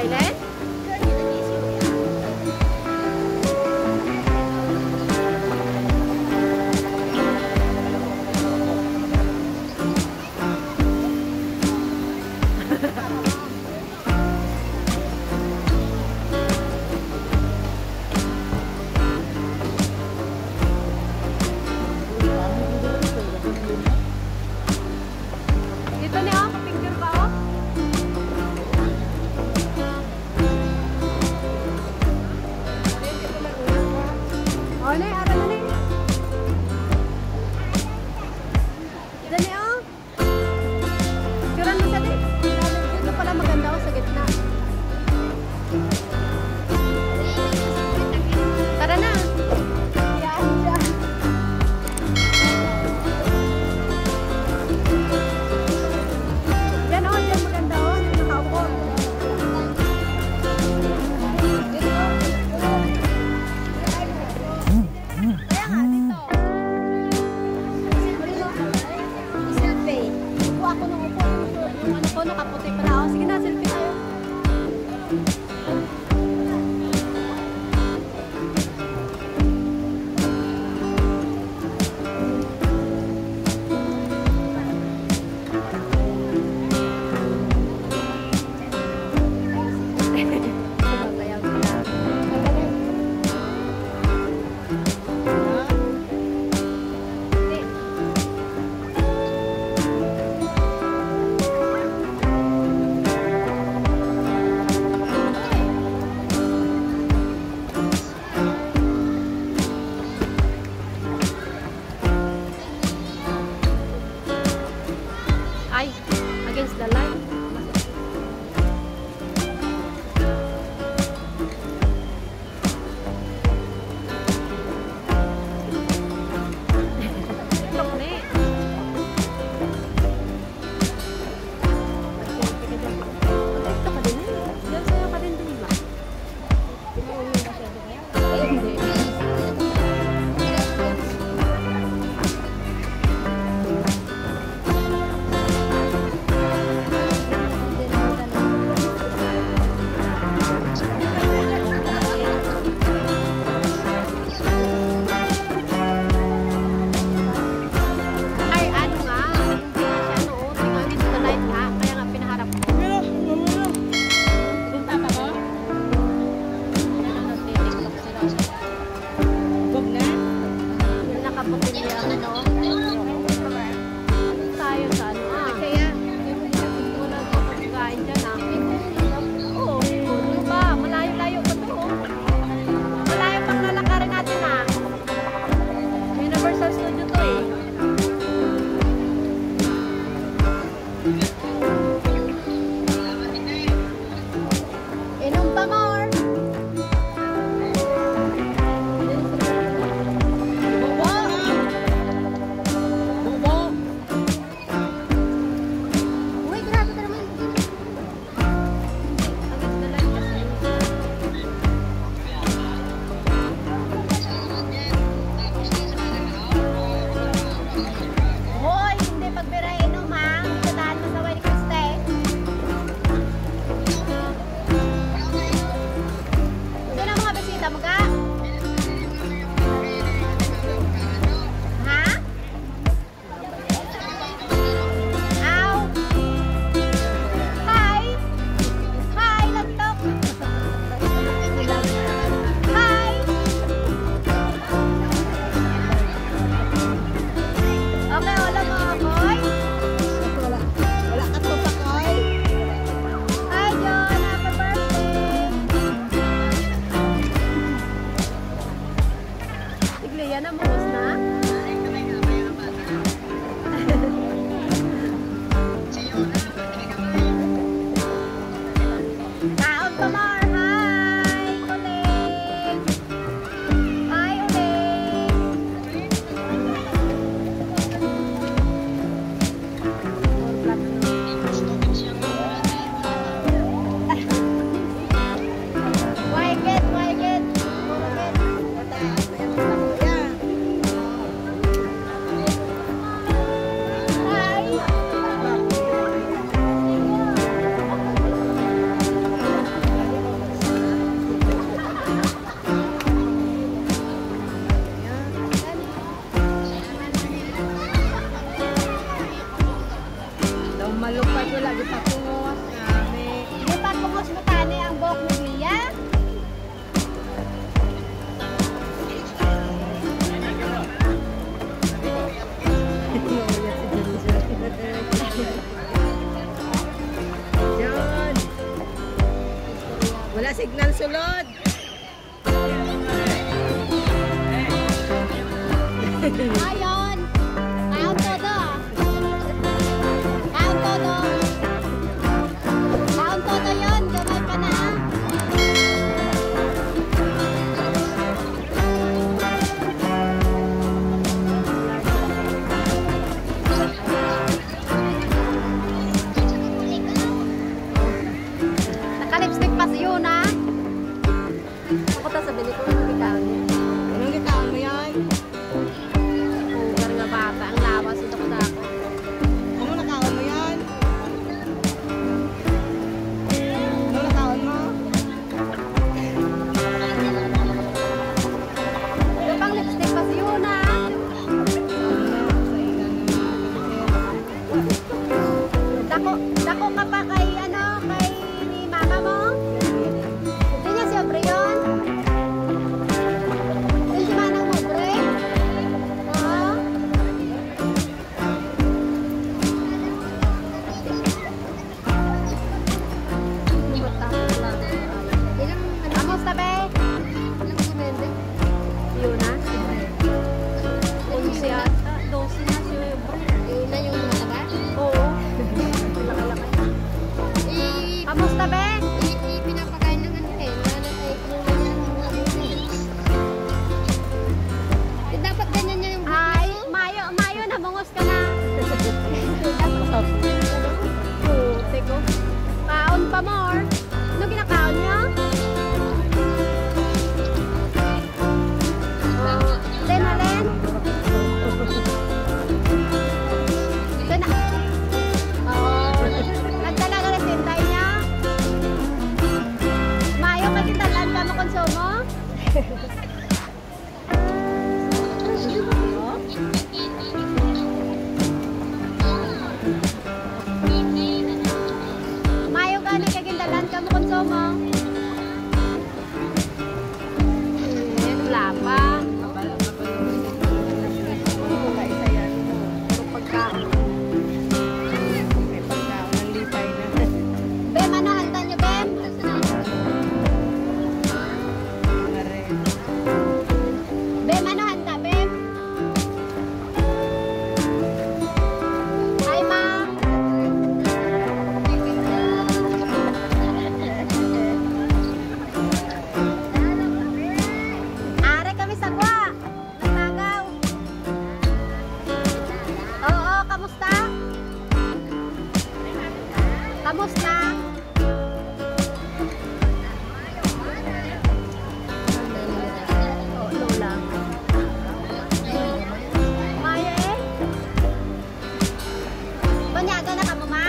Island? Dito niya, picture ba ako? Oh, na, ara na na. Dali, oh. Picturean mo siya, di. Dito pala maganda ako sa gitna. Tara na. Yan, yan. Yan, oh, yan maganda, oh. Nakaupo. Kaya nga, dito. Selfie. Upo ako nung upo. Yung ano ko, nakaputi pala ako. Sige na, selfie tayo. Sumasayaw sila. Ay, against the light. Ay, ano nga, hindi siya noon. Tingnan dito sa light nga, kaya nga pinaharap ko. Punta pa ko? Nag-tiktok sila. Huwag na? Yung nakaputi niya, ano? Tayo sa ano, kaya, wala ko pagkain dyan, Oo, ano ba? Malayo-layo pa to, Malayo pang lalakarin natin, Universal Studio to, Inom pa more. Bubo. Uy, grabe ka naman. Against the light kasi. Hoy, hindi pagbira inom, Hindi ka daan mo sa white Malupad ko lagi patungos. Hindi patungos mo tani ang buhok ni Bia. Diyan. Wala signal sulod. Ayon. Kaon todo. Kaon todo. Kaon todo yun. Gamay pa na. Naka-lipstick pa si Yuna. Ako ta sabi ko ng gitaw niya. Anong gitaw mo yan? Ugar nga bata. Ang lawas ito ko dako. Ano nakaon mo yan? Ano nakaon mo? Yung pang lipstick pa si Yuna. Dako ka pa kay ano, kay mama mo? Hindi niya si Aubrey yun? Hindi si Manang Aubrey? Oo. Kamusta be? Yuna? 11 yata. 12 na si Aubrey. Oo. Kamusta be? Dapat ganyan niya yung Ay, Mayo na, bungos ka na. Puti ko. Kaon pa more. Ano ginakaon niya? Len, Len. Len, nagdala ka na sintay niya. Mayo, kagindalan ka mo konsumo? Mayo gani kagindalan ka mo konsumo? Wala pa. Wala isa yan. Puro pagkaon. May pagkaon ng lipay na. Bem, ano handa niyo, Bem? Bem, ano handa, Bem? Hi, Ma. Are kami sa Gwa. Nagtagaw. Oo, kamusta? Kamusta? Oh, Lola. Maya eh? Banyaga na ka mo, Ma?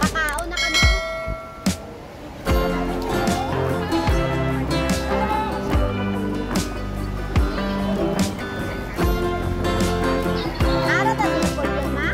Kakao na ka mo? Ara ta dito po yun, Ma?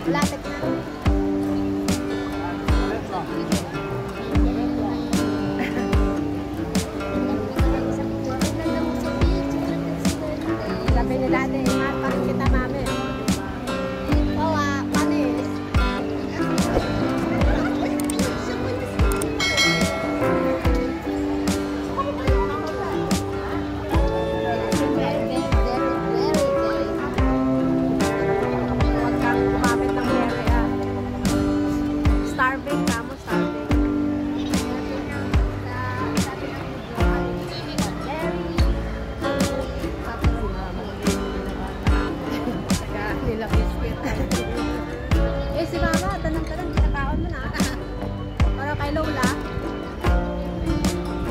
Latek na. Sabi nila ate, mahal pa rin kita mami. Oo, panis. Huwag kang kumapit ng Mary ah. Starving ka mo, starving. Nila biscuit. Eh si Mama, tanang-tanang, kinakaon mo na. Para kay Lola,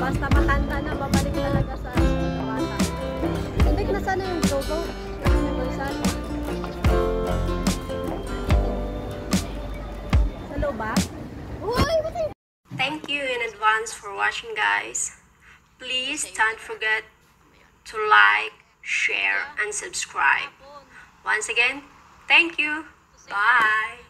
basta matanda na, babalik talaga sa bata. Hindi, nasaan na yung logo? Universal. Sa loob ba? Thank you in advance for watching, guys. Please don't forget to like, share, and subscribe. Once again, thank you. Bye.